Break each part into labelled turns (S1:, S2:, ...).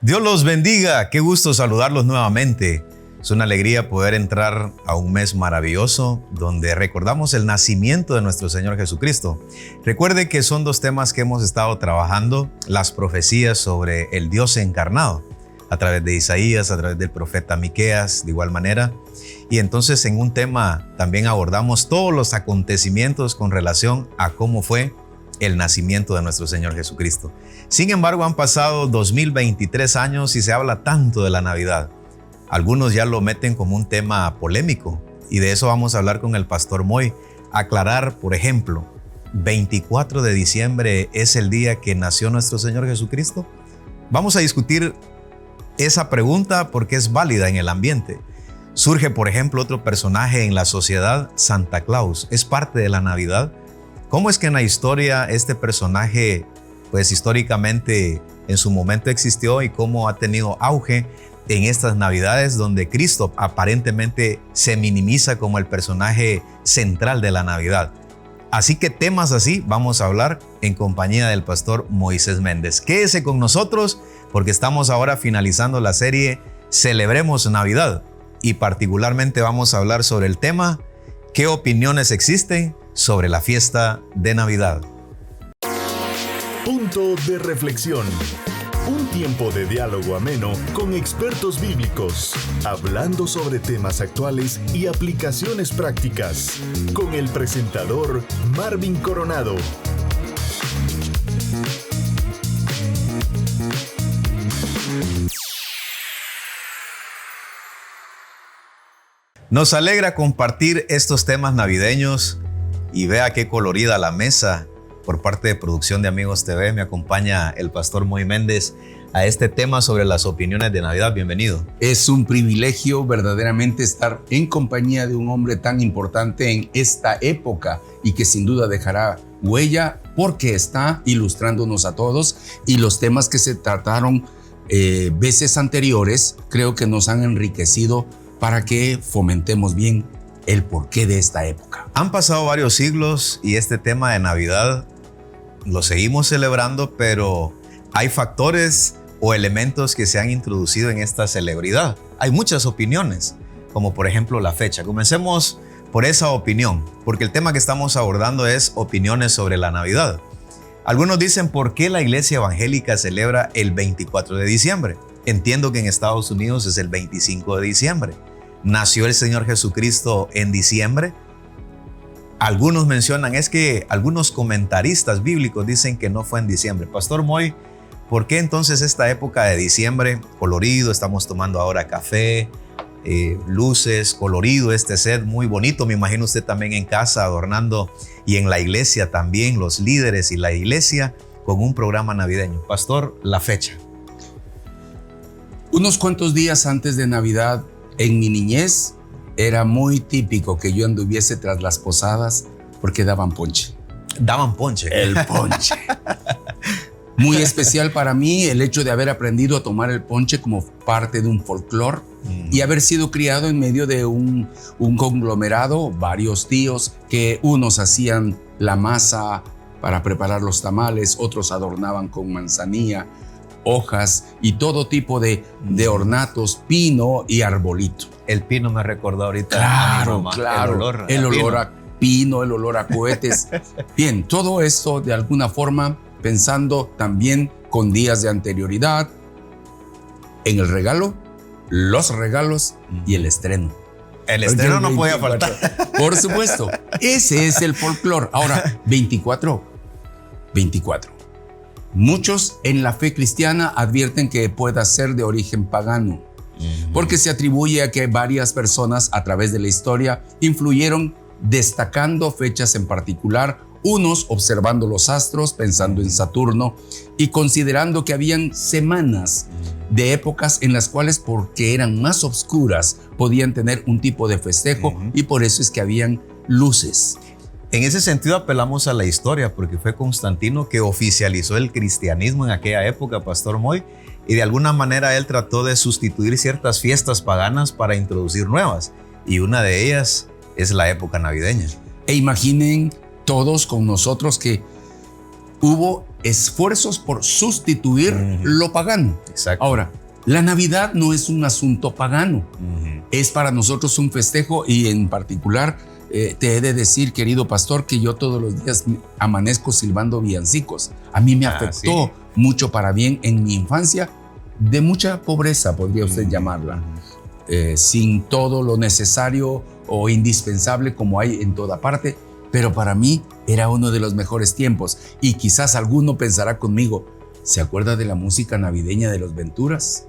S1: Dios los bendiga, qué gusto saludarlos nuevamente. Es una alegría poder entrar a un mes maravilloso donde recordamos el nacimiento de nuestro Señor Jesucristo. Recuerde que son dos temas que hemos estado trabajando, las profecías sobre el Dios encarnado, a través de Isaías, a través del profeta Miqueas, de igual manera. Y entonces en un tema también abordamos todos los acontecimientos con relación a cómo fue el nacimiento de nuestro Señor Jesucristo. Sin embargo, han pasado 2023 años y se habla tanto de la Navidad. Algunos ya lo meten como un tema polémico y de eso vamos a hablar con el pastor Moy. Aclarar, por ejemplo, 24 de diciembre es el día que nació nuestro Señor Jesucristo. Vamos a discutir esa pregunta porque es válida en el ambiente. Surge, por ejemplo, otro personaje en la sociedad, Santa Claus. ¿Es parte de la Navidad? ¿Cómo es que en la historia este personaje, pues históricamente en su momento existió y cómo ha tenido auge en estas Navidades donde Cristo aparentemente se minimiza como el personaje central de la Navidad? Así que temas así vamos a hablar en compañía del pastor Moisés Méndez. Quédese con nosotros porque estamos ahora finalizando la serie Celebremos Navidad y particularmente vamos a hablar sobre el tema ¿qué opiniones existen sobre la fiesta de Navidad?
S2: Punto de reflexión. Un tiempo de diálogo ameno con expertos bíblicos, hablando sobre temas actuales y aplicaciones prácticas, con el presentador Marvin Coronado.
S1: Nos alegra compartir estos temas navideños y vea qué colorida la mesa. Por parte de Producción de Amigos TV me acompaña el pastor Moy Méndez a este tema sobre las opiniones de Navidad. Bienvenido.
S3: Es un privilegio verdaderamente estar en compañía de un hombre tan importante en esta época y que sin duda dejará huella porque está ilustrándonos a todos y los temas que se trataron veces anteriores creo que nos han enriquecido para que fomentemos bien el porqué de esta época.
S1: Han pasado varios siglos y este tema de Navidad lo seguimos celebrando, pero hay factores o elementos que se han introducido en esta celebridad. Hay muchas opiniones, como por ejemplo la fecha. Comencemos por esa opinión, porque el tema que estamos abordando es opiniones sobre la Navidad. Algunos dicen, ¿por qué la iglesia evangélica celebra el 24 de diciembre? Entiendo que en Estados Unidos es el 25 de diciembre. ¿Nació el Señor Jesucristo en diciembre? Algunos mencionan, es que algunos comentaristas bíblicos dicen que no fue en diciembre. Pastor Moy, ¿por qué entonces esta época de diciembre, colorido, estamos tomando ahora café, luces, colorido, este set muy bonito, me imagino usted también en casa adornando y en la iglesia también, los líderes y la iglesia con un programa navideño? Pastor, la fecha.
S3: Unos cuantos días antes de Navidad, en mi niñez, era muy típico que yo anduviese tras las posadas porque daban ponche.
S1: ¿Daban ponche?
S3: El ponche. Muy especial para mí el hecho de haber aprendido a tomar el ponche como parte de un folclore y haber sido criado en medio de un conglomerado, varios tíos, que unos hacían la masa para preparar los tamales, otros adornaban con manzanilla, hojas y todo tipo de ornatos, pino y arbolito.
S1: El pino me recordó ahorita.
S3: Claro,
S1: mamá,
S3: claro. El olor a pino, el olor a cohetes. Bien, todo esto de alguna forma pensando también con días de anterioridad en el regalo, los regalos y el estreno.
S1: El estreno no podía faltar.
S3: Por supuesto, ese es el folclore. Ahora, 24. Muchos en la fe cristiana advierten que pueda ser de origen pagano, porque se atribuye a que varias personas a través de la historia influyeron destacando fechas en particular, unos observando los astros, pensando en Saturno y considerando que habían semanas de épocas en las cuales, porque eran más oscuras, podían tener un tipo de festejo y por eso es que habían luces.
S1: En ese sentido apelamos a la historia porque fue Constantino que oficializó el cristianismo en aquella época, Pastor Moy, y de alguna manera él trató de sustituir ciertas fiestas paganas para introducir nuevas, y una de ellas es la época navideña.
S3: E imaginen todos con nosotros que hubo esfuerzos por sustituir lo pagano.
S1: Exacto.
S3: Ahora, la Navidad no es un asunto pagano. Es para nosotros un festejo y en particular te he de decir, querido pastor, que yo todos los días amanezco silbando villancicos. A mí me afectó mucho para bien en mi infancia, de mucha pobreza, podría usted llamarla, sin todo lo necesario o indispensable como hay en toda parte, pero para mí era uno de los mejores tiempos. Y quizás alguno pensará conmigo, ¿se acuerda de la música navideña de los Venturas?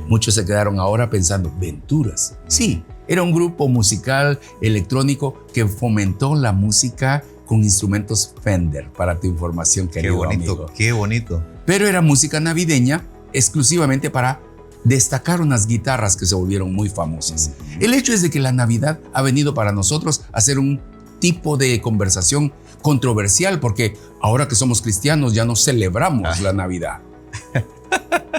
S3: Muchos se quedaron ahora pensando, ¿Venturas? Sí, era un grupo musical electrónico que fomentó la música con instrumentos Fender, para tu información, querido amigo.
S1: Qué bonito.
S3: Pero era música navideña exclusivamente para destacar unas guitarras que se volvieron muy famosas. El hecho es de que la Navidad ha venido para nosotros a ser un tipo de conversación controversial, porque ahora que somos cristianos ya no celebramos la Navidad.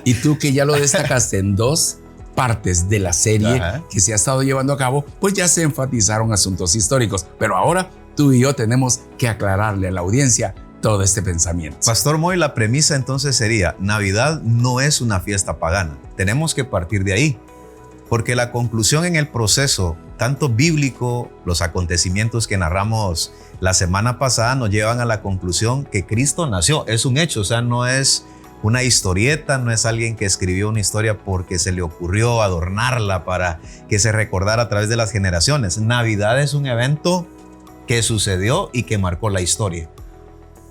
S3: Y tú, que ya lo destacaste en dos partes de la serie que se ha estado llevando a cabo, pues ya se enfatizaron asuntos históricos. Pero ahora tú y yo tenemos que aclararle a la audiencia todo este pensamiento.
S1: Pastor Moy, la premisa entonces sería, Navidad no es una fiesta pagana. Tenemos que partir de ahí, porque la conclusión en el proceso, tanto bíblico, los acontecimientos que narramos la semana pasada nos llevan a la conclusión que Cristo nació. Es un hecho, o sea, no es una historieta, no es alguien que escribió una historia porque se le ocurrió adornarla para que se recordara a través de las generaciones. Navidad es un evento que sucedió y que marcó la historia.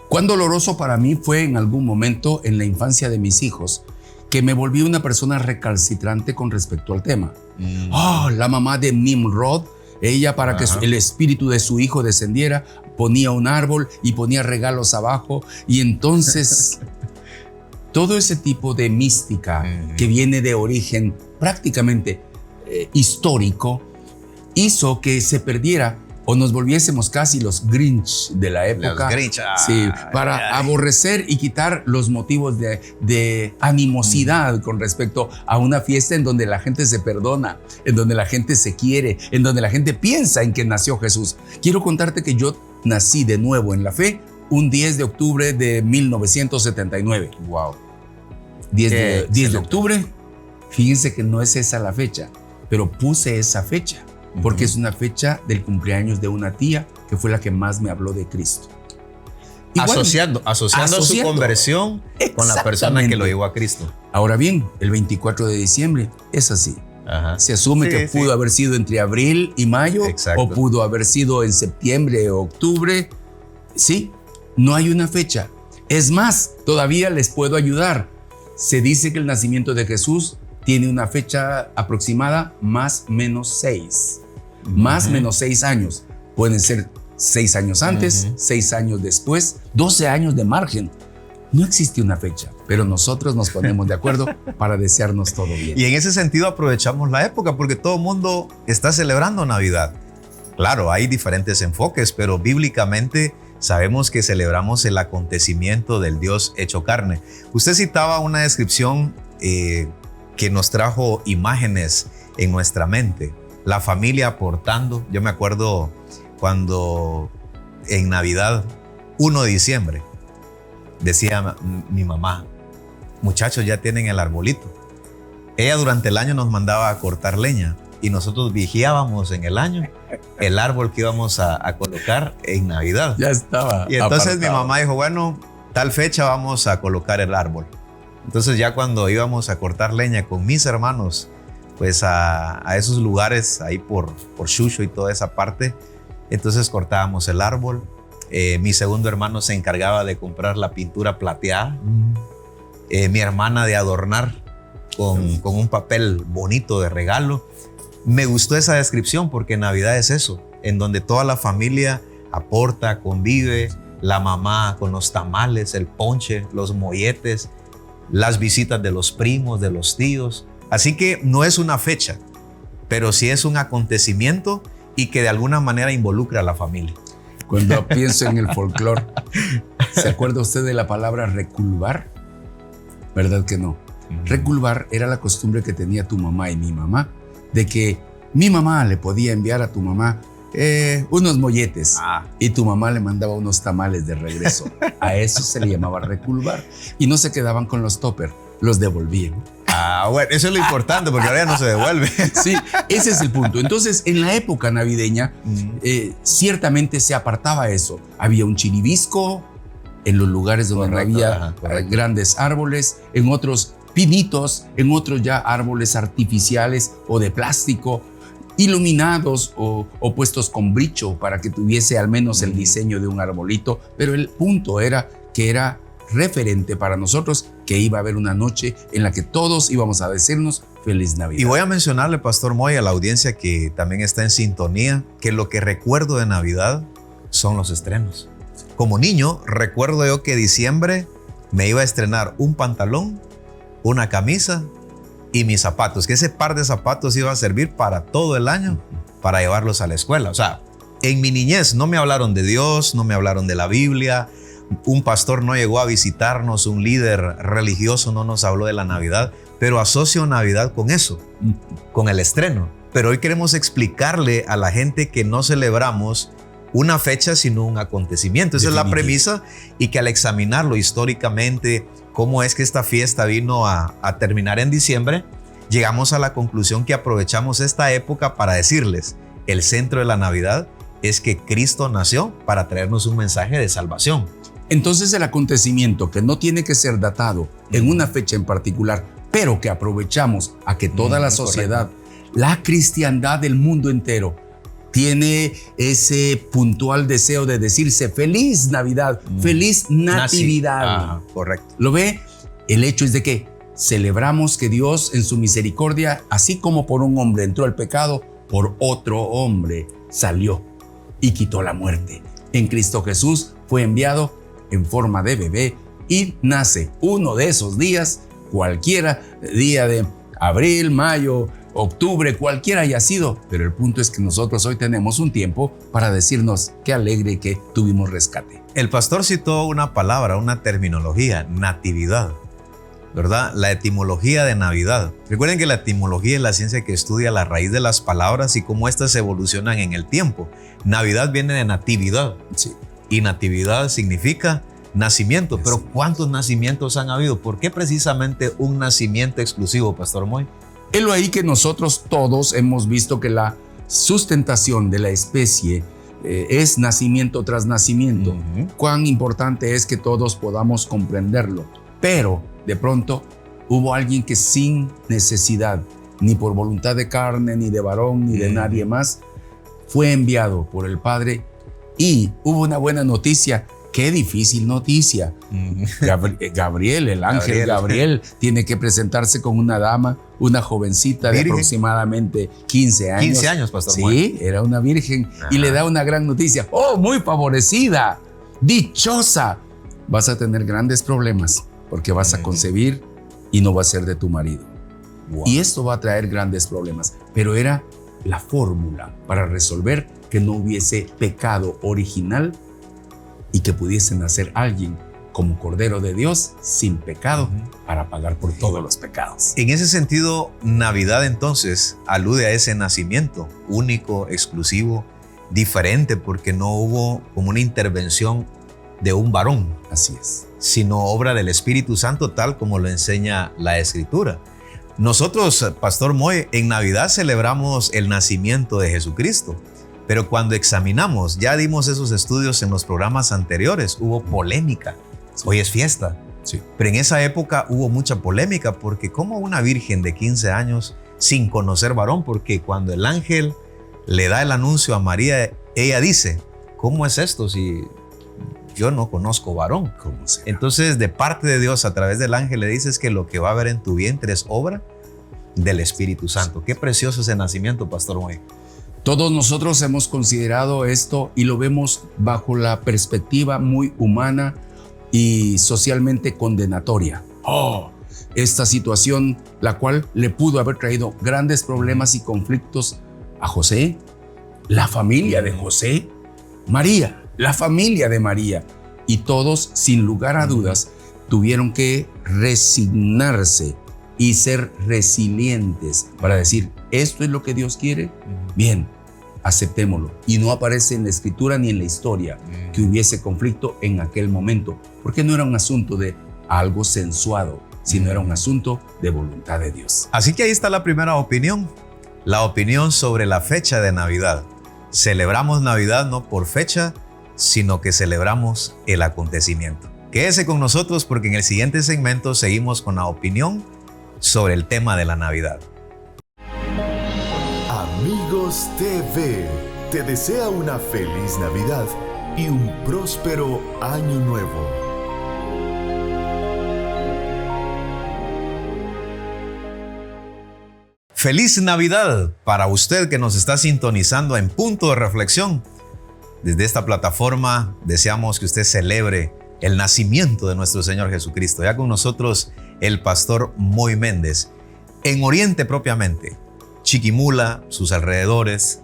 S3: Cuán doloroso para mí fue en algún momento en la infancia de mis hijos que me volví una persona recalcitrante con respecto al tema. La mamá de Nimrod, ella, para que el espíritu de su hijo descendiera, ponía un árbol y ponía regalos abajo, y entonces todo ese tipo de mística que viene de origen prácticamente histórico hizo que se perdiera o nos volviésemos casi los Grinch de la época.
S1: Los Grinch.
S3: Sí, para aborrecer y quitar los motivos de animosidad con respecto a una fiesta en donde la gente se perdona, en donde la gente se quiere, en donde la gente piensa en que nació Jesús. Quiero contarte que yo nací de nuevo en la fe un 10 de octubre de 1979.
S1: Wow.
S3: 10 de octubre. Fíjense que no es esa la fecha, pero puse esa fecha porque es una fecha del cumpleaños de una tía que fue la que más me habló de Cristo.
S1: Asociando su conversión con la persona que lo llevó a Cristo.
S3: Ahora bien, el 24 de diciembre es así. Se asume que pudo haber sido entre abril y mayo.
S1: Exacto.
S3: O pudo haber sido en septiembre o octubre. Sí, no hay una fecha. Es más, todavía les puedo ayudar. Se dice que el nacimiento de Jesús tiene una fecha aproximada más menos 6. Más menos 6 años. Pueden ser 6 años antes, 6 años después, 12 años de margen. No existe una fecha, pero nosotros nos ponemos de acuerdo para desearnos todo bien.
S1: Y en ese sentido aprovechamos la época porque todo el mundo está celebrando Navidad. Claro, hay diferentes enfoques, pero bíblicamente sabemos que celebramos el acontecimiento del Dios hecho carne. Usted citaba una descripción que nos trajo imágenes en nuestra mente. La familia aportando. Yo me acuerdo cuando en Navidad, 1 de diciembre, decía mi mamá, muchachos, ya tienen el arbolito. Ella durante el año nos mandaba a cortar leña y nosotros vigiábamos en el año el árbol que íbamos a colocar en Navidad.
S3: Ya estaba.
S1: Y entonces
S3: apartado.
S1: mi mamá dijo, bueno, tal fecha vamos a colocar el árbol. Entonces ya cuando íbamos a cortar leña con mis hermanos, pues a esos lugares ahí por Xuxo y toda esa parte, entonces cortábamos el árbol. Mi segundo hermano se encargaba de comprar la pintura plateada. Mi hermana de adornar con un papel bonito de regalo. Me gustó esa descripción porque Navidad es eso, en donde toda la familia aporta, convive, la mamá con los tamales, el ponche, los molletes, las visitas de los primos, de los tíos. Así que no es una fecha, pero sí es un acontecimiento y que de alguna manera involucra a la familia.
S3: Cuando pienso en el folclore, ¿se acuerda usted de la palabra reculvar? ¿Verdad que no? Reculvar era la costumbre que tenía tu mamá y mi mamá, de que mi mamá le podía enviar a tu mamá unos molletes.
S1: Ah.
S3: Y tu mamá le mandaba unos tamales de regreso. A eso se le llamaba reculvar. Y no se quedaban con los topper, los devolvían.
S1: Bueno, eso es lo importante porque ahora ya no se devuelve.
S3: Sí, ese es el punto. Entonces, en la época navideña, ciertamente se apartaba eso. Había un chiribisco en los lugares donde
S1: Correcto,
S3: no había
S1: ajá, correcto.
S3: grandes árboles, en otros pinitos, en otros ya árboles artificiales o de plástico, iluminados o puestos con brillo para que tuviese al menos el diseño de un arbolito. Pero el punto era que era referente para nosotros que iba a haber una noche en la que todos íbamos a decirnos Feliz Navidad.
S1: Y voy a mencionarle, Pastor Moy, a la audiencia que también está en sintonía, que lo que recuerdo de Navidad son los estrenos. Como niño, recuerdo yo que diciembre me iba a estrenar un pantalón, una camisa y mis zapatos, que ese par de zapatos iba a servir para todo el año, para llevarlos a la escuela. O sea, en mi niñez no me hablaron de Dios, no me hablaron de la Biblia, un pastor no llegó a visitarnos, un líder religioso no nos habló de la Navidad, pero asocio Navidad con eso, con el estreno. Pero hoy queremos explicarle a la gente que no celebramos una fecha, sino un acontecimiento. Esa es la premisa, y que al examinarlo históricamente, cómo es que esta fiesta vino a terminar en diciembre, llegamos a la conclusión que aprovechamos esta época para decirles, el centro de la Navidad es que Cristo nació para traernos un mensaje de salvación.
S3: Entonces el acontecimiento, que no tiene que ser datado en una fecha en particular, pero que aprovechamos a que toda la sociedad, la cristiandad del mundo entero, tiene ese puntual deseo de decirse Feliz Navidad, Feliz Natividad.
S1: Correcto.
S3: ¿Lo ve? El hecho es de que celebramos que Dios en su misericordia, así como por un hombre entró el pecado, por otro hombre salió y quitó la muerte. En Cristo Jesús fue enviado en forma de bebé y nace uno de esos días, cualquiera, día de abril, mayo, octubre, cualquiera haya sido, pero el punto es que nosotros hoy tenemos un tiempo para decirnos qué alegre que tuvimos rescate.
S1: El pastor citó una palabra, una terminología, natividad, ¿verdad? La etimología de Navidad. Recuerden que la etimología es la ciencia que estudia la raíz de las palabras y cómo éstas evolucionan en el tiempo. Navidad viene de natividad.
S3: Sí.
S1: Y natividad significa nacimiento. Pero ¿cuántos nacimientos han habido? ¿Por qué precisamente un nacimiento exclusivo, Pastor Moy?
S3: Es lo ahí que nosotros todos hemos visto que la sustentación de la especie es nacimiento tras nacimiento. Cuán importante es que todos podamos comprenderlo. Pero de pronto hubo alguien que sin necesidad, ni por voluntad de carne, ni de varón, ni de nadie más, fue enviado por el Padre. Y hubo una buena noticia. Qué difícil noticia. Gabriel, el ángel Gabriel, tiene que presentarse con una dama, una jovencita de aproximadamente 15 años.
S1: 15 años, Pastor.
S3: Sí, era una virgen. Y le da una gran noticia. ¡Oh, muy favorecida! ¡Dichosa! Vas a tener grandes problemas porque vas a concebir y no va a ser de tu marido. Wow. Y esto va a traer grandes problemas. Pero era la fórmula para resolver que no hubiese pecado original y que pudiese nacer alguien como Cordero de Dios sin pecado para pagar por todos los pecados.
S1: En ese sentido, Navidad entonces alude a ese nacimiento único, exclusivo, diferente, porque no hubo como una intervención de un varón.
S3: Así es.
S1: Sino obra del Espíritu Santo, tal como lo enseña la Escritura. Nosotros, Pastor Moy, en Navidad celebramos el nacimiento de Jesucristo. Pero cuando examinamos, ya dimos esos estudios en los programas anteriores, hubo polémica. Hoy es fiesta.
S3: Sí.
S1: Pero en esa época hubo mucha polémica, porque como una virgen de 15 años sin conocer varón, porque cuando el ángel le da el anuncio a María, ella dice, ¿cómo es esto si yo no conozco varón?
S3: ¿Cómo será?
S1: Entonces, de parte de Dios, a través del ángel, le dices que lo que va a haber en tu vientre es obra del Espíritu Santo. Qué precioso ese nacimiento, Pastor Moy.
S3: Todos nosotros hemos considerado esto y lo vemos bajo la perspectiva muy humana y socialmente condenatoria. Esta situación, la cual le pudo haber traído grandes problemas y conflictos a José, la familia de José, María, la familia de María, y todos, sin lugar a dudas, tuvieron que resignarse y ser resilientes para decir, ¿esto es lo que Dios quiere? Bien, aceptémoslo. Y no aparece en la escritura ni en la historia que hubiese conflicto en aquel momento, porque no era un asunto de algo sensuado, sino era un asunto de voluntad de Dios.
S1: Así que ahí está la primera opinión, la opinión sobre la fecha de Navidad. Celebramos Navidad no por fecha, sino que celebramos el acontecimiento. Quédese con nosotros porque en el siguiente segmento seguimos con la opinión sobre el tema de la Navidad.
S2: Amigos TV, te desea una feliz Navidad y un próspero año nuevo.
S1: Feliz Navidad para usted que nos está sintonizando en Punto de Reflexión. Desde esta plataforma deseamos que usted celebre el nacimiento de nuestro Señor Jesucristo. Ya con nosotros el pastor Moy Méndez. En Oriente propiamente, Chiquimula, sus alrededores,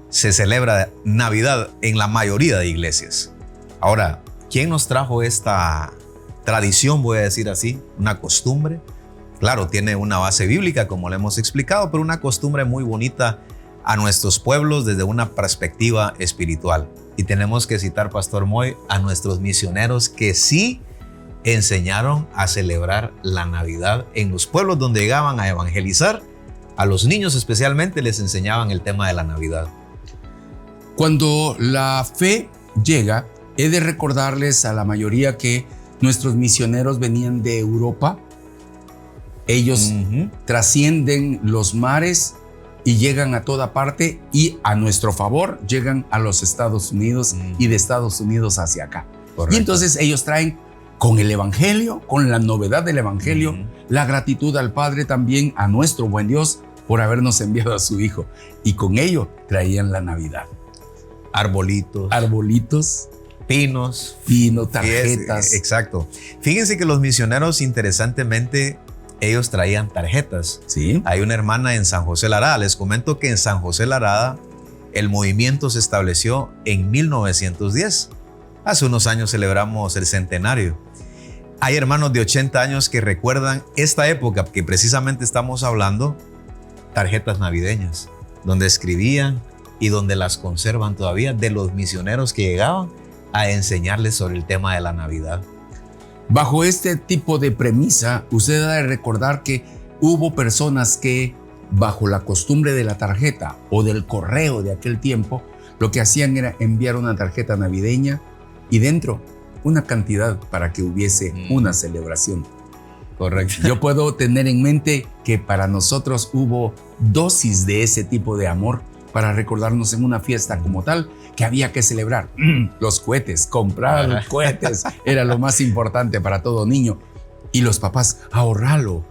S1: se celebra Navidad en la mayoría de iglesias. Ahora, ¿quién nos trajo esta tradición, voy a decir así, una costumbre? Claro, tiene una base bíblica, como le hemos explicado, pero una costumbre muy bonita a nuestros pueblos desde una perspectiva espiritual. Y tenemos que citar, Pastor Moy, a nuestros misioneros que sí enseñaron a celebrar la Navidad en los pueblos donde llegaban a evangelizar. A los niños especialmente les enseñaban el tema de la Navidad.
S3: Cuando la fe llega, he de recordarles a la mayoría que nuestros misioneros venían de Europa. Ellos trascienden los mares y llegan a toda parte y a nuestro favor llegan a los Estados Unidos y de Estados Unidos hacia acá. Correcto. Y entonces ellos traen con el Evangelio, con la novedad del Evangelio, la gratitud al Padre, también a nuestro buen Dios por habernos enviado a su Hijo. Y con ello traían la Navidad. Arbolitos.
S1: Pinos,
S3: tarjetas.
S1: Exacto. Fíjense que los misioneros, interesantemente, ellos traían tarjetas.
S3: Sí.
S1: Hay una hermana en San José Larada. Les comento que en San José Larada el movimiento se estableció en 1910. Hace unos años celebramos el centenario. Hay hermanos de 80 años que recuerdan esta época que precisamente estamos hablando, tarjetas navideñas, donde escribían y donde las conservan todavía de los misioneros que llegaban a enseñarles sobre el tema de la Navidad.
S3: Bajo este tipo de premisa, usted debe recordar que hubo personas que, bajo la costumbre de la tarjeta o del correo de aquel tiempo, lo que hacían era enviar una tarjeta navideña y dentro una cantidad para que hubiese una celebración.
S1: Correcto.
S3: Yo puedo tener en mente que para nosotros hubo dosis de ese tipo de amor para recordarnos en una fiesta como tal que había que celebrar. Los cohetes, comprar cohetes era lo más importante para todo niño. Y los papás, ahorralo,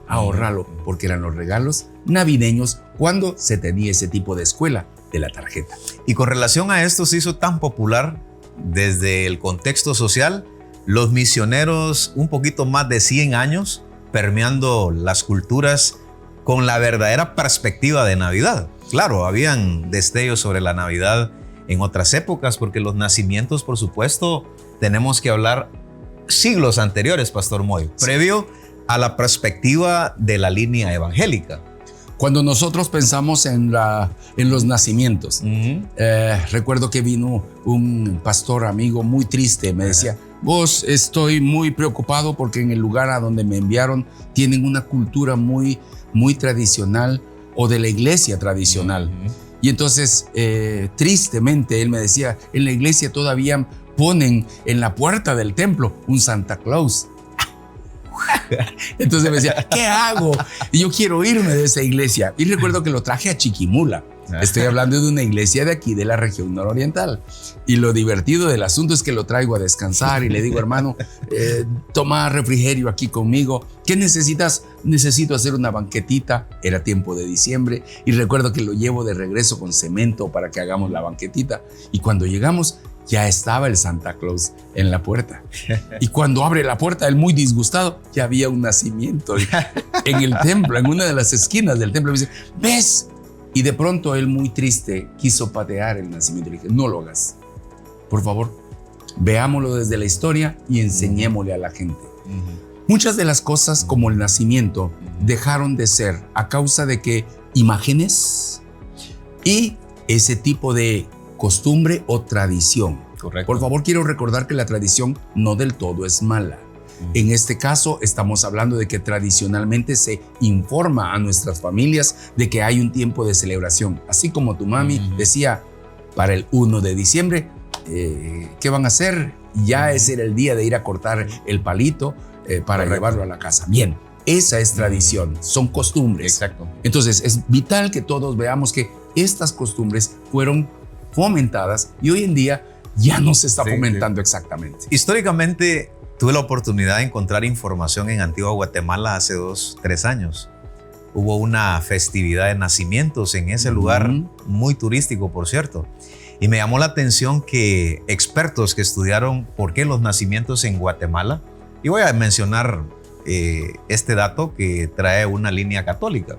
S3: porque eran los regalos navideños cuando se tenía ese tipo de escuela de la tarjeta.
S1: Y con relación a esto se hizo tan popular desde el contexto social, los misioneros un poquito más de 100 años permeando las culturas con la verdadera perspectiva de Navidad. Claro, habían destellos sobre la Navidad en otras épocas, porque los nacimientos, por supuesto, tenemos que hablar siglos anteriores, Pastor Moy, previo a la perspectiva de la línea evangélica.
S3: Cuando nosotros pensamos en los nacimientos, recuerdo que vino un pastor amigo muy triste, me decía, vos, estoy muy preocupado porque en el lugar a donde me enviaron tienen una cultura muy, muy tradicional o de la iglesia tradicional. Y entonces, tristemente, él me decía, en la iglesia todavía ponen en la puerta del templo un Santa Claus. Entonces me decía, ¿qué hago? Y yo quiero irme de esa iglesia. Y recuerdo que lo traje a Chiquimula. Estoy hablando de una iglesia de aquí, de la región nororiental. Y lo divertido del asunto es que lo traigo a descansar y le digo, hermano, toma refrigerio aquí conmigo. ¿Qué necesitas? Necesito hacer una banquetita. Era tiempo de diciembre. Y recuerdo que lo llevo de regreso con cemento para que hagamos la banquetita. Y cuando llegamos, ya estaba el Santa Claus en la puerta. Y cuando abre la puerta, él muy disgustado, ya había un nacimiento en el templo, en una de las esquinas del templo. Me dice, ¿ves? Y de pronto él muy triste quiso patear el nacimiento. Le dije, no lo hagas. Por favor, veámoslo desde la historia y enseñémosle a la gente. Muchas de las cosas como el nacimiento dejaron de ser a causa de que imágenes y ese tipo de costumbre o tradición.
S1: Correcto.
S3: Por favor, quiero recordar que la tradición no del todo es mala. En este caso, estamos hablando de que tradicionalmente se informa a nuestras familias de que hay un tiempo de celebración. Así como tu mami decía, para el 1 de diciembre, ¿qué van a hacer? Ya ese era el día de ir a cortar el palito para llevarlo a la casa. Bien, esa es tradición, son costumbres.
S1: Exacto.
S3: Entonces, es vital que todos veamos que estas costumbres fueron fomentadas y hoy en día ya no se está fomentando exactamente.
S1: Históricamente, tuve la oportunidad de encontrar información en Antigua Guatemala hace 2-3 años. Hubo una festividad de nacimientos en ese lugar, muy turístico, por cierto. Y me llamó la atención que expertos que estudiaron por qué los nacimientos en Guatemala, y voy a mencionar este dato que trae una línea católica.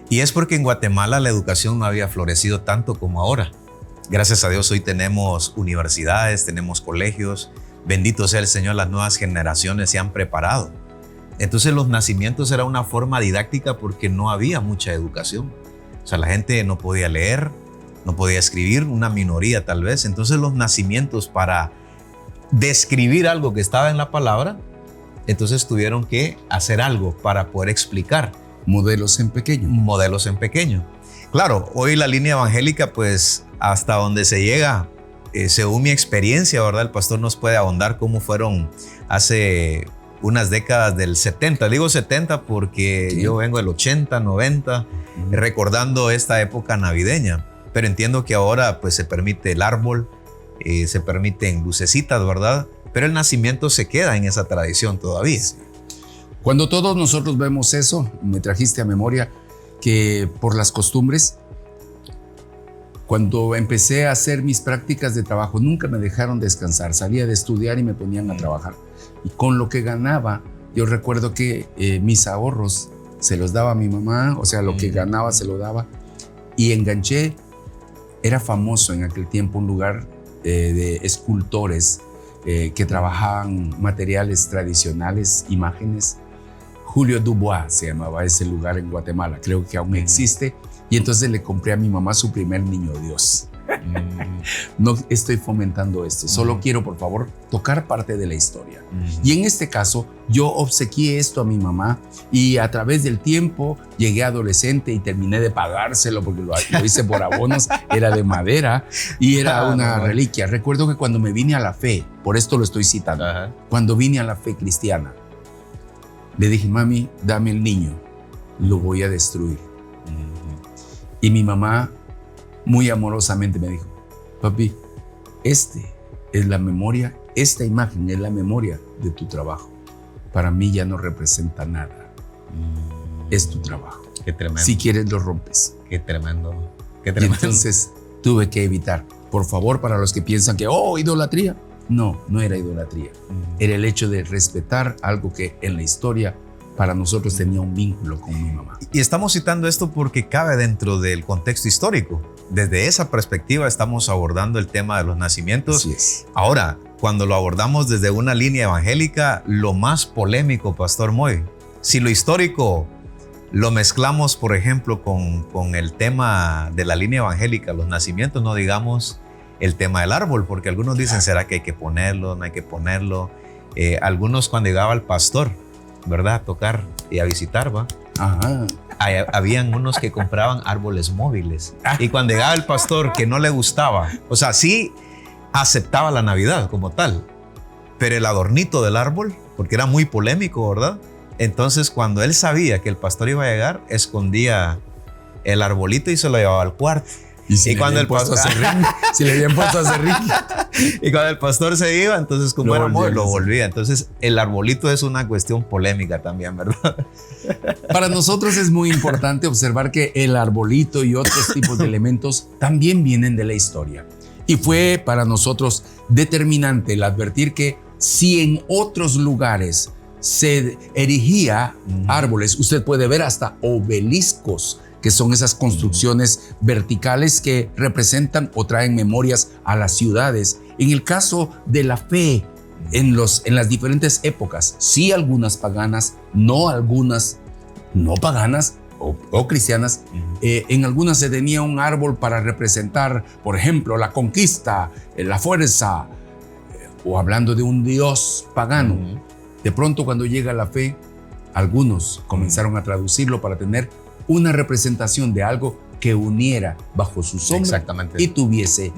S1: Y es porque en Guatemala la educación no había florecido tanto como ahora. Gracias a Dios hoy tenemos universidades, tenemos colegios. Bendito sea el Señor, las nuevas generaciones se han preparado. Entonces los nacimientos era una forma didáctica porque no había mucha educación. O sea, la gente no podía leer, no podía escribir, una minoría tal vez. Entonces los nacimientos, para describir algo que estaba en la palabra, entonces tuvieron que hacer algo para poder explicar.
S3: Modelos en pequeño.
S1: Modelos en pequeño. Claro, hoy la línea evangélica, pues hasta donde se llega, según mi experiencia, ¿verdad? El pastor nos puede ahondar cómo fueron hace unas décadas del 70. Digo 70 porque yo vengo del 80, 90, recordando esta época navideña. Pero entiendo que ahora pues se permite el árbol, se permiten lucecitas, ¿verdad? Pero el nacimiento se queda en esa tradición todavía.
S3: Cuando todos nosotros vemos eso, me trajiste a memoria que por las costumbres, cuando empecé a hacer mis prácticas de trabajo, nunca me dejaron descansar. Salía de estudiar y me ponían a trabajar. Y con lo que ganaba, yo recuerdo que mis ahorros se los daba a mi mamá, o sea, lo que ganaba se lo daba. Y enganché, era famoso en aquel tiempo un lugar de escultores que trabajaban materiales tradicionales, imágenes. Julio Dubois se llamaba ese lugar en Guatemala, creo que aún existe. Y entonces le compré a mi mamá su primer niño Dios. No estoy fomentando esto, solo quiero, por favor, tocar parte de la historia. Y en este caso, yo obsequié esto a mi mamá y a través del tiempo llegué adolescente y terminé de pagárselo porque lo hice por abonos, era de madera y era una reliquia. Recuerdo que cuando me vine a la fe, por esto lo estoy citando, cuando vine a la fe cristiana, le dije, mami, dame el niño, lo voy a destruir. Y mi mamá muy amorosamente me dijo, papi, esta imagen es la memoria de tu trabajo. Para mí ya no representa nada. Es tu trabajo.
S1: Qué tremendo.
S3: Si quieres lo rompes.
S1: Qué tremendo.
S3: Y entonces tuve que evitar. Por favor, para los que piensan que, idolatría. No, no era idolatría. Era el hecho de respetar algo que en la historia para nosotros tenía un vínculo con mi mamá.
S1: Y estamos citando esto porque cabe dentro del contexto histórico. Desde esa perspectiva estamos abordando el tema de los nacimientos.
S3: Así es.
S1: Ahora, cuando lo abordamos desde una línea evangélica, lo más polémico, Pastor Moy, si lo histórico lo mezclamos, por ejemplo, con el tema de la línea evangélica, los nacimientos, no digamos el tema del árbol, porque algunos dicen, ¿será que hay que ponerlo? No hay que ponerlo. Algunos cuando llegaba el pastor, ¿verdad? A tocar y a visitar, ¿va?
S3: Ajá.
S1: Habían unos que compraban árboles móviles. Y cuando llegaba el pastor que no le gustaba, o sea, sí aceptaba la Navidad como tal, pero el adornito del árbol, porque era muy polémico, ¿verdad? Entonces, cuando él sabía que el pastor iba a llegar, escondía el arbolito y se lo llevaba al cuarto.
S3: Y cuando el pastor si le habían puesto a serrín.
S1: Y cuando el pastor se iba, entonces como era móvil, lo volvía. Entonces el arbolito es una cuestión polémica también, ¿verdad?
S3: Para nosotros es muy importante observar que el arbolito y otros tipos de elementos también vienen de la historia. Y fue para nosotros determinante el advertir que si en otros lugares se erigía árboles, usted puede ver hasta obeliscos, que son esas construcciones verticales que representan o traen memorias a las ciudades. En el caso de la fe, en las diferentes épocas, sí algunas paganas, no algunas no paganas, o cristianas, en algunas se tenía un árbol para representar, por ejemplo, la conquista, la fuerza, o hablando de un dios pagano. De pronto, cuando llega la fe, algunos comenzaron a traducirlo para tener una representación de algo que uniera bajo su sombra y tuviese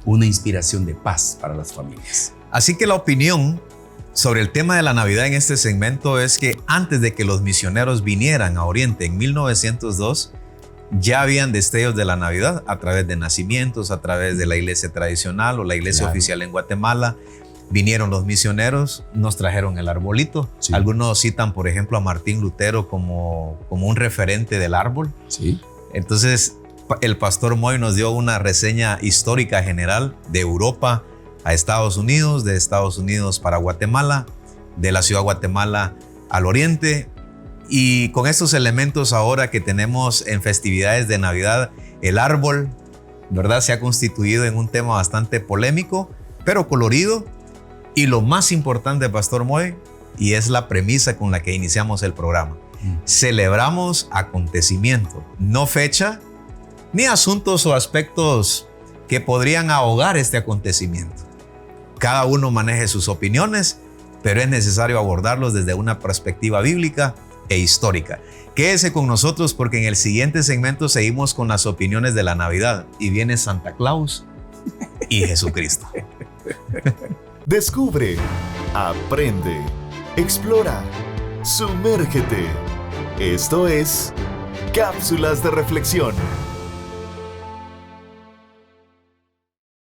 S3: una inspiración de paz para las familias.
S1: Así que la opinión sobre el tema de la Navidad en este segmento es que antes de que los misioneros vinieran a Oriente en 1902, ya habían destellos de la Navidad a través de nacimientos, a través de la iglesia tradicional o la iglesia oficial en Guatemala. Vinieron los misioneros, nos trajeron el arbolito. Sí. Algunos citan, por ejemplo, a Martín Lutero como un referente del árbol.
S3: Sí.
S1: Entonces, el pastor Moy nos dio una reseña histórica general de Europa a Estados Unidos, de Estados Unidos para Guatemala, de la ciudad de Guatemala al oriente. Y con estos elementos ahora que tenemos en festividades de Navidad, el árbol, ¿verdad?, se ha constituido en un tema bastante polémico, pero colorido. Y lo más importante, Pastor Moy, y es la premisa con la que iniciamos el programa, celebramos acontecimiento, no fecha, ni asuntos o aspectos que podrían ahogar este acontecimiento. Cada uno maneje sus opiniones, pero es necesario abordarlos desde una perspectiva bíblica e histórica. Quédese con nosotros porque en el siguiente segmento seguimos con las opiniones de la Navidad y viene Santa Claus y Jesucristo.
S2: Descubre, aprende, explora, sumérgete. Esto es Cápsulas de Reflexión.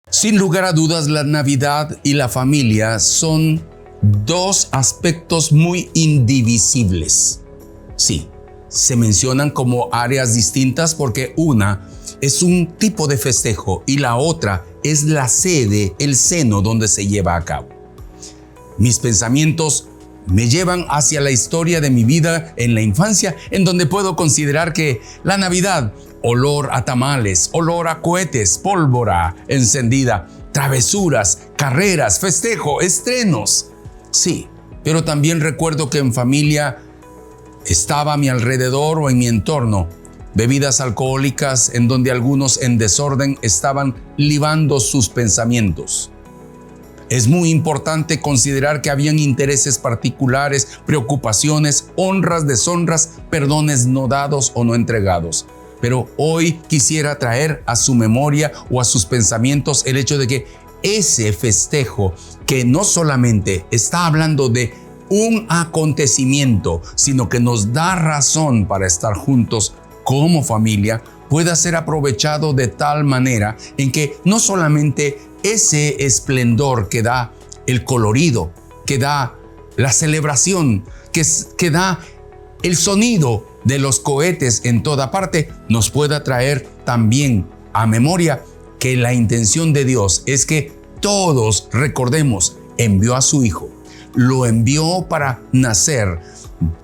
S3: Sin lugar a dudas, la Navidad y la familia son dos aspectos muy indivisibles. Sí, se mencionan como áreas distintas porque una es un tipo de festejo y la otra es la sede, el seno donde se lleva a cabo. Mis pensamientos me llevan hacia la historia de mi vida en la infancia, en donde puedo considerar que la Navidad, olor a tamales, olor a cohetes, pólvora encendida, travesuras, carreras, festejo, estrenos. Sí, pero también recuerdo que en familia estaba a mi alrededor o en mi entorno bebidas alcohólicas en donde algunos en desorden estaban libando sus pensamientos. Es muy importante considerar que habían intereses particulares, preocupaciones, honras, deshonras, perdones no dados o no entregados. Pero hoy quisiera traer a su memoria o a sus pensamientos el hecho de que ese festejo, que no solamente está hablando de un acontecimiento, sino que nos da razón para estar juntos como familia, pueda ser aprovechado de tal manera en que no solamente ese esplendor que da el colorido, que da la celebración, que da el sonido de los cohetes en toda parte, nos pueda traer también a memoria que la intención de Dios es que todos recordemos, envió a su Hijo, lo envió para nacer,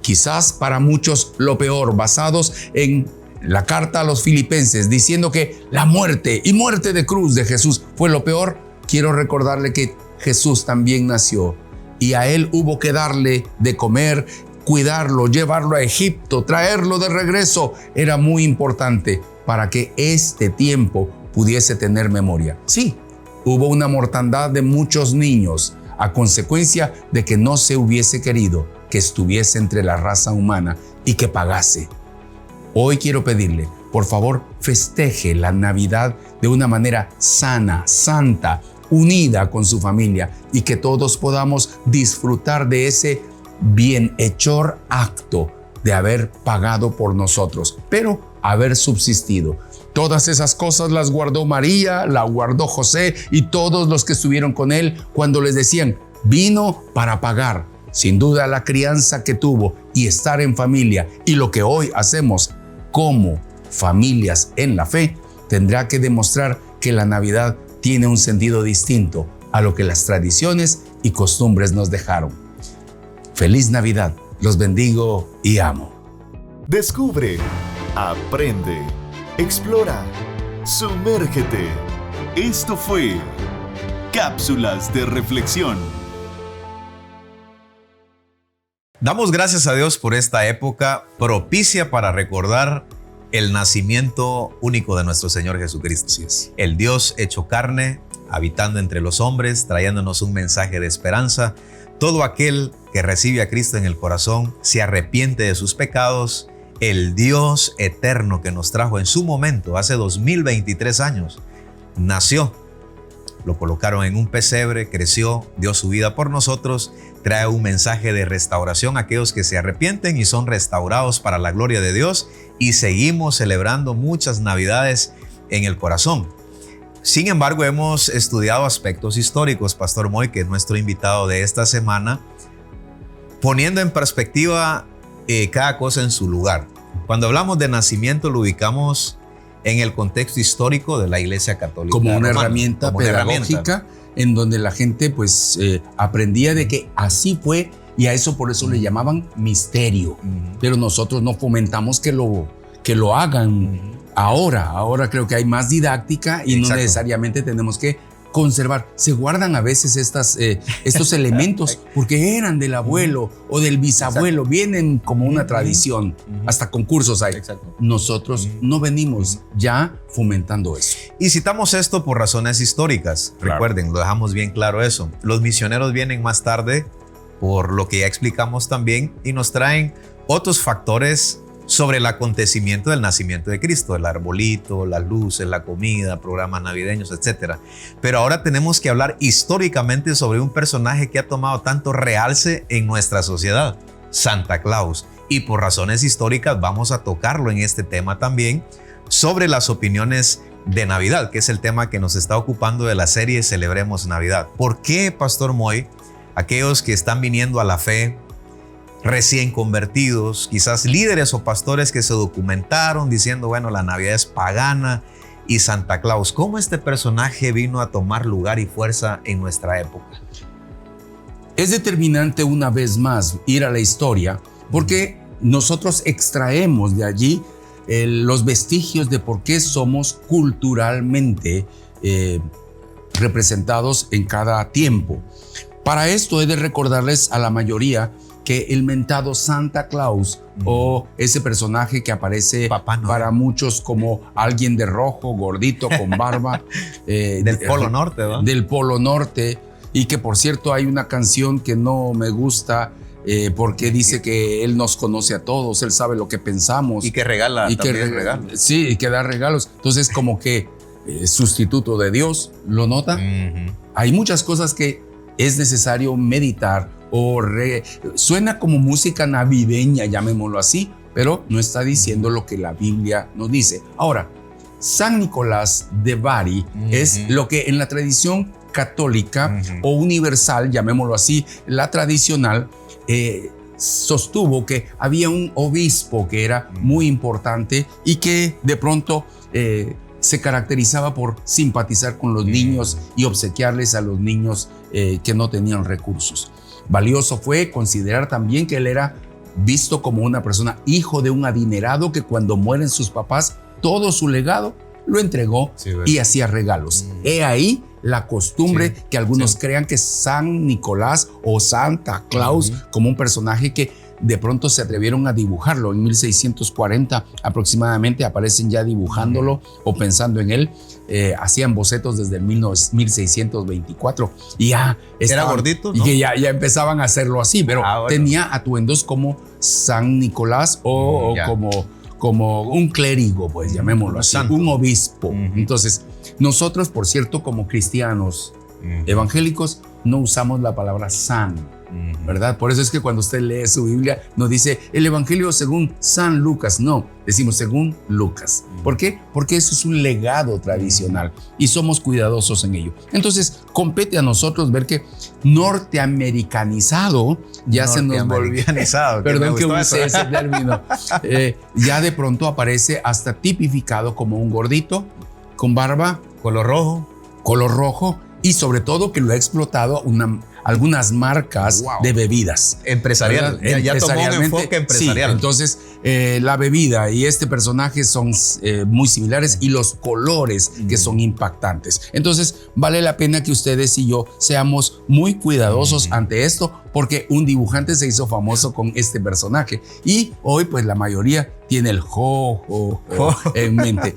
S3: quizás para muchos lo peor, basados en la carta a los Filipenses, diciendo que la muerte y muerte de cruz de Jesús fue lo peor. Quiero recordarle que Jesús también nació y a él hubo que darle de comer, cuidarlo, llevarlo a Egipto, traerlo de regreso. Era muy importante para que este tiempo pudiese tener memoria. Sí, hubo una mortandad de muchos niños a consecuencia de que no se hubiese querido que estuviese entre la raza humana y que pagase. Hoy quiero pedirle, por favor, festeje la Navidad de una manera sana, santa, unida con su familia y que todos podamos disfrutar de ese bienhechor acto de haber pagado por nosotros, pero haber subsistido. Todas esas cosas las guardó María, la guardó José y todos los que estuvieron con él cuando les decían, vino para pagar. Sin duda la crianza que tuvo y estar en familia y lo que hoy hacemos como familias en la fe tendrá que demostrar que la Navidad tiene un sentido distinto a lo que las tradiciones y costumbres nos dejaron. Feliz Navidad, los bendigo y amo.
S2: Descubre, aprende, explora, sumérgete. Esto fue Cápsulas de Reflexión.
S1: Damos gracias a Dios por esta época propicia para recordar el nacimiento único de nuestro Señor Jesucristo.
S3: Así es.
S1: El Dios hecho carne, habitando entre los hombres, trayéndonos un mensaje de esperanza. Todo aquel que recibe a Cristo en el corazón, se arrepiente de sus pecados, el Dios eterno que nos trajo en su momento, hace 2023 años, nació. Lo colocaron en un pesebre, creció, dio su vida por nosotros, trae un mensaje de restauración a aquellos que se arrepienten y son restaurados para la gloria de Dios, y seguimos celebrando muchas Navidades en el corazón. Sin embargo, hemos estudiado aspectos históricos, Pastor Moy, que es nuestro invitado de esta semana, poniendo en perspectiva cada cosa en su lugar. Cuando hablamos de nacimiento, lo ubicamos en el contexto histórico de la Iglesia Católica
S3: como una
S1: romana,
S3: herramienta
S1: como una
S3: pedagógica
S1: herramienta,
S3: en donde la gente pues aprendía de que así fue, y a eso por eso le llamaban misterio. Pero nosotros no fomentamos que lo hagan. Ahora creo que hay más didáctica y no necesariamente tenemos que conservar. Se guardan a veces estos elementos porque eran del abuelo o del bisabuelo, vienen como una tradición, hasta concursos hay. Nosotros no venimos ya fomentando eso.
S1: Y citamos esto por razones históricas. Claro. Recuerden, lo dejamos bien claro eso. Los misioneros vienen más tarde, por lo que ya explicamos también, y nos traen otros factores sobre el acontecimiento del nacimiento de Cristo, el arbolito, las luces, la comida, programas navideños, etc. Pero ahora tenemos que hablar históricamente sobre un personaje que ha tomado tanto realce en nuestra sociedad, Santa Claus. Y por razones históricas vamos a tocarlo en este tema también, sobre las opiniones de Navidad, que es el tema que nos está ocupando de la serie Celebremos Navidad. ¿Por qué, Pastor Moy, aquellos que están viniendo a la fe, recién convertidos, quizás líderes o pastores que se documentaron diciendo, bueno, la Navidad es pagana y Santa Claus, cómo este personaje vino a tomar lugar y fuerza en nuestra época?
S3: Es determinante una vez más ir a la historia, porque nosotros extraemos de allí los vestigios de por qué somos culturalmente representados en cada tiempo. Para esto he de recordarles a la mayoría que el mentado Santa Claus o ese personaje que aparece para muchos como alguien de rojo, gordito, con barba.
S1: Del Polo Norte, ¿verdad?
S3: Del Polo Norte. Y que por cierto hay una canción que no me gusta porque dice que él nos conoce a todos, él sabe lo que pensamos.
S1: Y que regala regalos.
S3: Sí, y que da regalos. Entonces como que sustituto de Dios, ¿lo nota? Hay muchas cosas que es necesario meditar suena como música navideña, llamémoslo así, pero no está diciendo lo que la Biblia nos dice. Ahora, San Nicolás de Bari es lo que en la tradición católica o universal, llamémoslo así, la tradicional, sostuvo que había un obispo que era muy importante y que de pronto se caracterizaba por simpatizar con los niños y obsequiarles a los niños que no tenían recursos. Valioso fue considerar también que él era visto como una persona, hijo de un adinerado que cuando mueren sus papás, todo su legado lo entregó y hacía regalos. He ahí la costumbre que algunos crean que San Nicolás o Santa Claus como un personaje que de pronto se atrevieron a dibujarlo. En 1640 aproximadamente aparecen ya dibujándolo o pensando en él. Hacían bocetos desde el 1624 y ya
S1: era gordito, ¿no?
S3: Y que ya empezaban a hacerlo así, pero tenía atuendos como San Nicolás o como un clérigo, pues llamémoslo así, un obispo. Entonces, nosotros, por cierto, como cristianos evangélicos, no usamos la palabra san, ¿verdad? Por eso es que cuando usted lee su Biblia, no dice el Evangelio según San Lucas, no, decimos según Lucas. ¿Por qué? Porque eso es un legado tradicional y somos cuidadosos en ello. Entonces, compete a nosotros ver que norteamericanizado ya se nos volvió. Perdón que use ese término. Ya de pronto aparece hasta tipificado como un gordito con barba, color rojo y sobre todo que lo ha explotado algunas marcas de bebidas.
S1: Empresarial. Ya tomó un enfoque empresarial.
S3: Sí, entonces, la bebida y este personaje son muy similares y los colores que son impactantes. Entonces, vale la pena que ustedes y yo seamos muy cuidadosos ante esto porque un dibujante se hizo famoso con este personaje y hoy pues la mayoría tiene el jo en mente.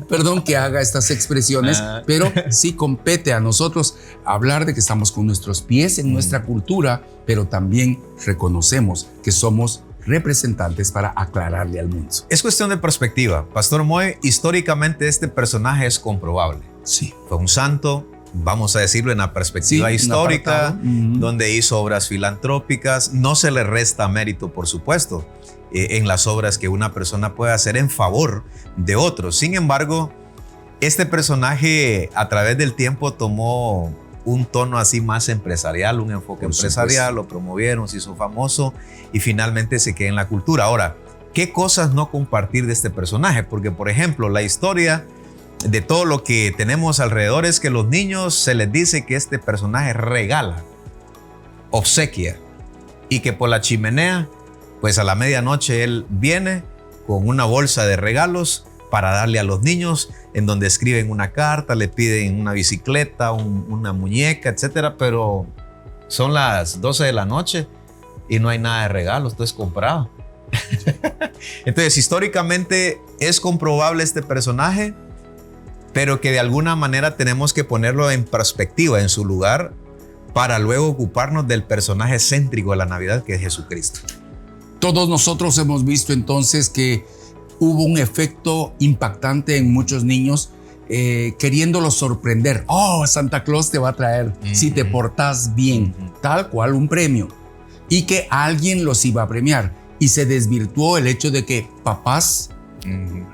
S3: Perdón que haga estas expresiones, pero sí compete a nosotros hablar de que estamos con nuestros pies en nuestra cultura, pero también reconocemos que somos representantes para aclararle al mundo.
S1: Es cuestión de perspectiva. Pastor Moy, históricamente este personaje es comprobable.
S3: Sí.
S1: Fue un santo, vamos a decirlo en la perspectiva histórica, donde hizo obras filantrópicas. No se le resta mérito, por supuesto, en las obras que una persona puede hacer en favor de otros. Sin embargo, este personaje a través del tiempo tomó un tono así más empresarial, un enfoque empresarial, lo promovieron, se hizo famoso y finalmente se queda en la cultura. Ahora, ¿qué cosas no compartir de este personaje? Porque, por ejemplo, la historia de todo lo que tenemos alrededor es que los niños se les dice que este personaje regala, obsequia, y que por la chimenea, pues a la medianoche él viene con una bolsa de regalos para darle a los niños, en donde escriben una carta, le piden una bicicleta, una muñeca, etcétera, pero son las 12 de la noche y no hay nada de regalos, todo es comprado. Entonces, históricamente es comprobable este personaje, pero que de alguna manera tenemos que ponerlo en perspectiva, en su lugar, para luego ocuparnos del personaje céntrico de la Navidad, que es Jesucristo.
S3: Todos nosotros hemos visto entonces que hubo un efecto impactante en muchos niños queriéndolos sorprender. Oh, Santa Claus te va a traer si te portas bien, tal cual un premio. Y que alguien los iba a premiar. Y se desvirtuó el hecho de que papás,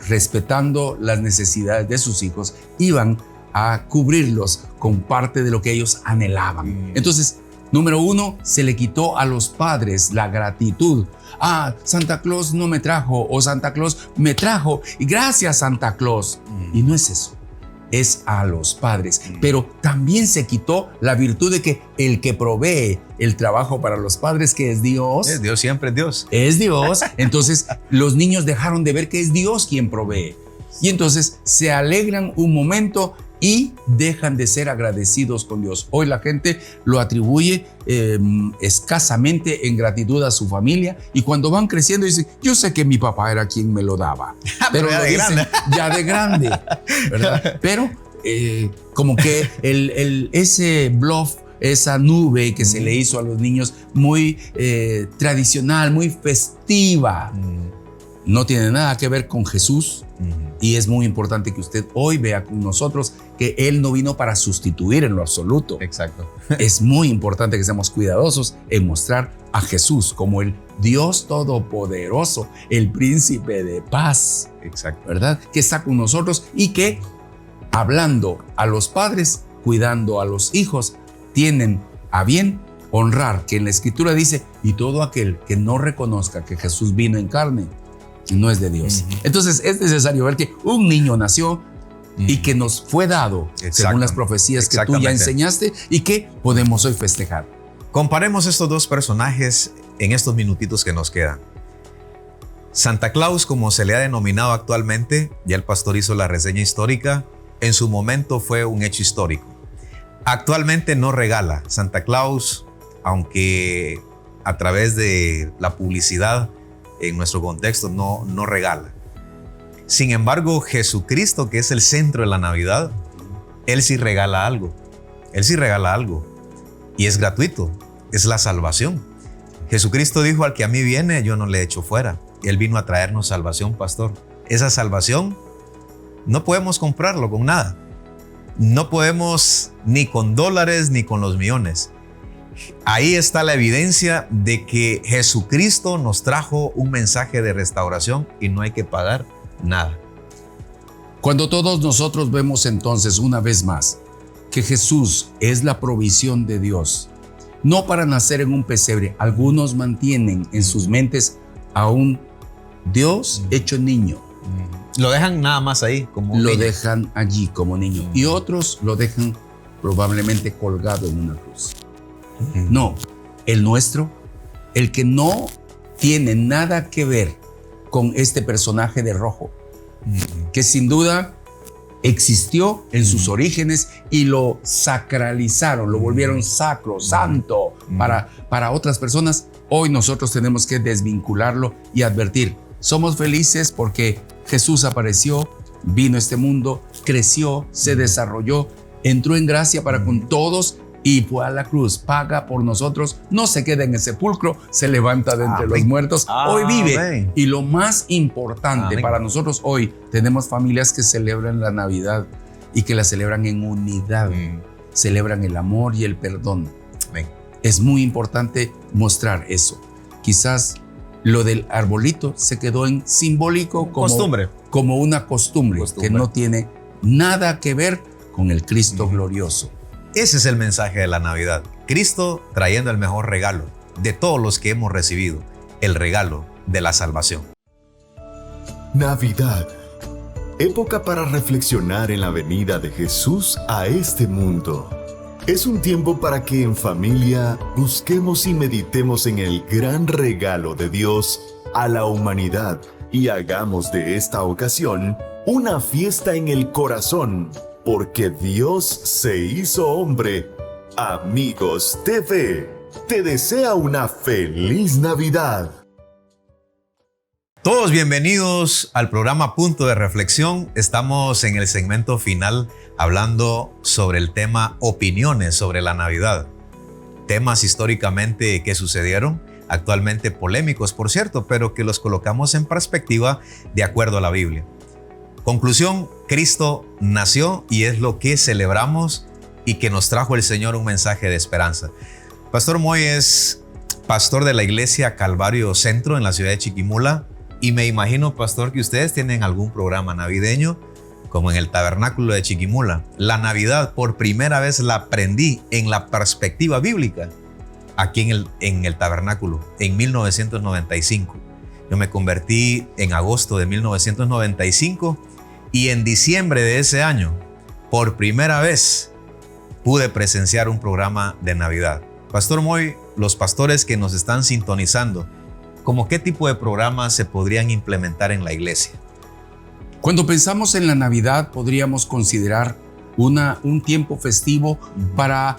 S3: respetando las necesidades de sus hijos, iban a cubrirlos con parte de lo que ellos anhelaban. Entonces, número uno, se le quitó a los padres la gratitud. Ah, Santa Claus no me trajo, o Santa Claus me trajo, y gracias Santa Claus. Y no es eso, es a los padres. Pero también se quitó la virtud de que el que provee el trabajo para los padres, que es Dios.
S1: Es Dios, siempre es Dios.
S3: Es Dios. Entonces los niños dejaron de ver que es Dios quien provee. Y entonces se alegran un momento y dejan de ser agradecidos con Dios. Hoy la gente lo atribuye escasamente en gratitud a su familia, y cuando van creciendo dicen, yo sé que mi papá era quien me lo daba, pero
S1: ya
S3: lo
S1: de
S3: dicen
S1: grande.
S3: ya de grande, ¿verdad? Pero como que ese bluff, esa nube que se le hizo a los niños muy tradicional, muy festiva, no tiene nada que ver con Jesús. Y es muy importante que usted hoy vea con nosotros que Él no vino para sustituir en lo absoluto.
S1: Exacto.
S3: Es muy importante que seamos cuidadosos en mostrar a Jesús como el Dios Todopoderoso, el Príncipe de Paz.
S1: Exacto.
S3: ¿Verdad? Que está con nosotros y que, hablando a los padres, cuidando a los hijos, tienen a bien honrar, que en la Escritura dice, y todo aquel que no reconozca que Jesús vino en carne, no es de Dios. Entonces es necesario ver que un niño nació y que nos fue dado según las profecías que tú ya enseñaste y que podemos hoy festejar.
S1: Comparemos estos dos personajes en estos minutitos que nos quedan. Santa Claus, como se le ha denominado actualmente, ya el pastor hizo la reseña histórica, en su momento fue un hecho histórico. Actualmente no regala. Santa Claus, aunque a través de la publicidad en nuestro contexto no regala. Sin embargo, Jesucristo, que es el centro de la Navidad, Él sí regala algo. Él sí regala algo. Y es gratuito. Es la salvación. Jesucristo dijo, al que a mí viene, yo no le echo fuera. Él vino a traernos salvación, pastor. Esa salvación no podemos comprarlo con nada. No podemos ni con dólares ni con los millones. Ahí está la evidencia de que Jesucristo nos trajo un mensaje de restauración y no hay que pagar nada.
S3: Cuando todos nosotros vemos entonces una vez más que Jesús es la provisión de Dios, no para nacer en un pesebre, algunos mantienen en sus mentes a un Dios hecho niño.
S1: Lo dejan nada más ahí como un
S3: Lo
S1: niño.
S3: dejan allí como niño y otros lo dejan probablemente colgado en una cruz. No, el nuestro, el que no tiene nada que ver con este personaje de rojo, que sin duda existió en sus orígenes y lo sacralizaron, lo volvieron sacro, santo para otras personas. Hoy nosotros tenemos que desvincularlo y advertir. Somos felices porque Jesús apareció, vino a este mundo, creció, se desarrolló, entró en gracia para con todos y fue a la cruz, paga por nosotros, no se queda en el sepulcro, se levanta de entre los muertos, hoy vive. Y lo más importante para nosotros hoy, tenemos familias que celebran la Navidad y que la celebran en unidad, celebran el amor y el perdón. Es muy importante mostrar eso. Quizás lo del arbolito se quedó en simbólico como una costumbre que no tiene nada que ver con el Cristo glorioso.
S1: Ese es el mensaje de la Navidad. Cristo trayendo el mejor regalo de todos los que hemos recibido, el regalo de la salvación.
S2: Navidad, época para reflexionar en la venida de Jesús a este mundo. Es un tiempo para que en familia busquemos y meditemos en el gran regalo de Dios a la humanidad y hagamos de esta ocasión una fiesta en el corazón, porque Dios se hizo hombre. Amigos TV, te desea una feliz Navidad.
S1: Todos bienvenidos al programa Punto de Reflexión. Estamos en el segmento final hablando sobre el tema opiniones sobre la Navidad. Temas históricamente que sucedieron, actualmente polémicos por cierto, pero que los colocamos en perspectiva de acuerdo a la Biblia. Conclusión, Cristo nació y es lo que celebramos y que nos trajo el Señor un mensaje de esperanza. Pastor Moy es pastor de la iglesia Calvario Centro en la ciudad de Chiquimula y me imagino, pastor, que ustedes tienen algún programa navideño como en el tabernáculo de Chiquimula. La Navidad por primera vez la aprendí en la perspectiva bíblica aquí en el tabernáculo en 1995. Yo me convertí en agosto de 1995 y en diciembre de ese año, por primera vez, pude presenciar un programa de Navidad. Pastor Moy, los pastores que nos están sintonizando, ¿cómo qué tipo de programas se podrían implementar en la iglesia?
S3: Cuando pensamos en la Navidad, podríamos considerar un tiempo festivo para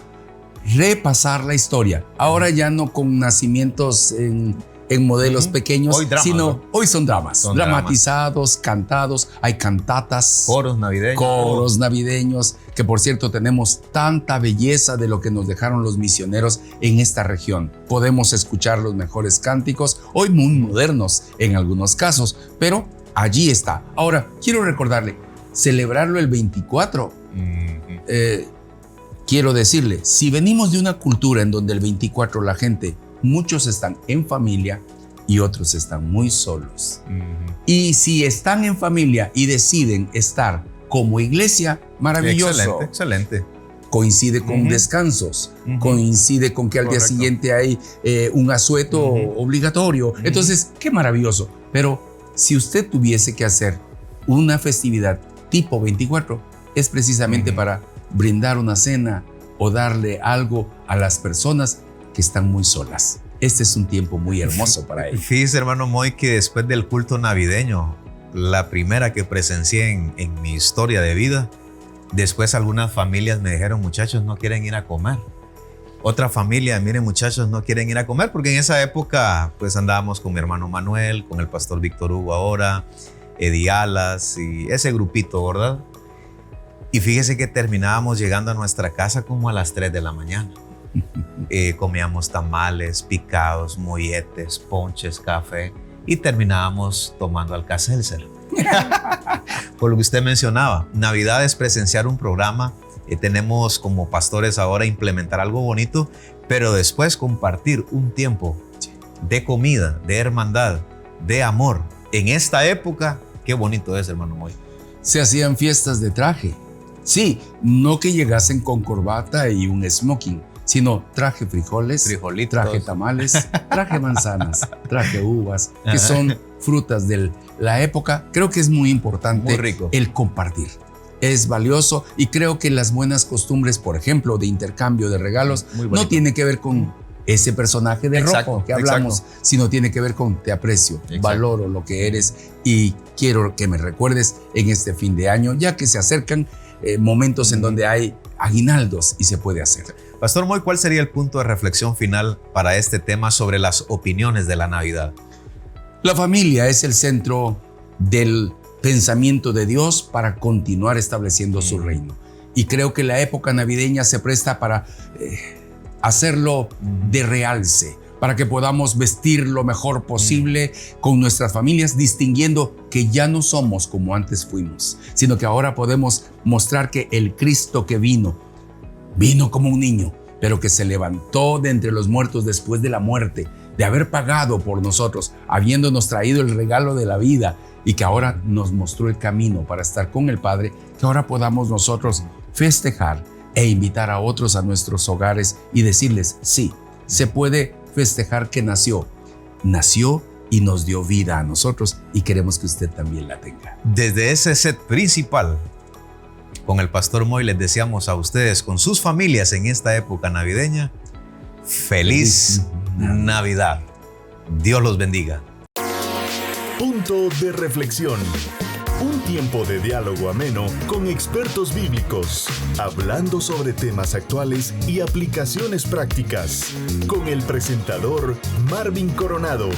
S3: repasar la historia. Ahora ya no con nacimientos en modelos pequeños, hoy dramas, sino ¿no? Hoy son dramas, dramatizados, cantados, hay cantatas, coros navideños, que por cierto tenemos tanta belleza de lo que nos dejaron los misioneros en esta región. Podemos escuchar los mejores cánticos, hoy muy modernos en algunos casos, pero allí está. Ahora, quiero recordarle, celebrarlo el 24, quiero decirle, si venimos de una cultura en donde el 24 la gente, muchos están en familia y otros están muy solos. Y si están en familia y deciden estar como iglesia, maravilloso.
S1: Excelente.
S3: Coincide con descansos, coincide con que al día siguiente hay un asueto obligatorio. Entonces, qué maravilloso. Pero si usted tuviese que hacer una festividad tipo 24, es precisamente para brindar una cena o darle algo a las personas que están muy solas. Este es un tiempo muy hermoso para ellos.
S1: Fíjese, hermano Moy, que después del culto navideño, la primera que presencié en mi historia de vida, después algunas familias me dijeron, muchachos, no quieren ir a comer. Otra familia, miren muchachos, no quieren ir a comer, porque en esa época pues andábamos con mi hermano Manuel, con el pastor Víctor Hugo ahora, Eddie Alas y ese grupito, ¿verdad? Y fíjese que terminábamos llegando a nuestra casa como a las 3 de la mañana. Comíamos tamales, picados, molletes, ponches, café y terminábamos tomando Alka-Seltzer. Por lo que usted mencionaba, Navidad es presenciar un programa. Tenemos como pastores ahora implementar algo bonito, pero después compartir un tiempo de comida, de hermandad, de amor. En esta época, qué bonito es, hermano Moy.
S3: Se hacían fiestas de traje. Sí, no que llegasen con corbata y un smoking, sino traje frijoles, traje tamales, traje manzanas, traje uvas, que son frutas de la época. Creo que es muy importante el compartir. Es valioso y creo que las buenas costumbres, por ejemplo, de intercambio de regalos, no tiene que ver con ese personaje de rojo que hablamos, sino tiene que ver con te aprecio, valoro lo que eres y quiero que me recuerdes en este fin de año, ya que se acercan momentos en donde hay aguinaldos y se puede hacer.
S1: Pastor Moy, ¿cuál sería el punto de reflexión final para este tema sobre las opiniones de la Navidad?
S3: La familia es el centro del pensamiento de Dios para continuar estableciendo su reino. Y creo que la época navideña se presta para hacerlo de realce, para que podamos vestir lo mejor posible con nuestras familias, distinguiendo que ya no somos como antes fuimos, sino que ahora podemos mostrar que el Cristo que vino como un niño, pero que se levantó de entre los muertos después de la muerte, de haber pagado por nosotros, habiéndonos traído el regalo de la vida y que ahora nos mostró el camino para estar con el Padre, que ahora podamos nosotros festejar e invitar a otros a nuestros hogares y decirles, sí, se puede festejar que nació y nos dio vida a nosotros y queremos que usted también la tenga.
S1: Desde ese set principal, con el Pastor Moy les deseamos a ustedes con sus familias en esta época navideña, feliz Navidad. Dios los bendiga.
S2: Punto de reflexión. Un tiempo de diálogo ameno con expertos bíblicos, hablando sobre temas actuales y aplicaciones prácticas, con el presentador Marvin Coronado.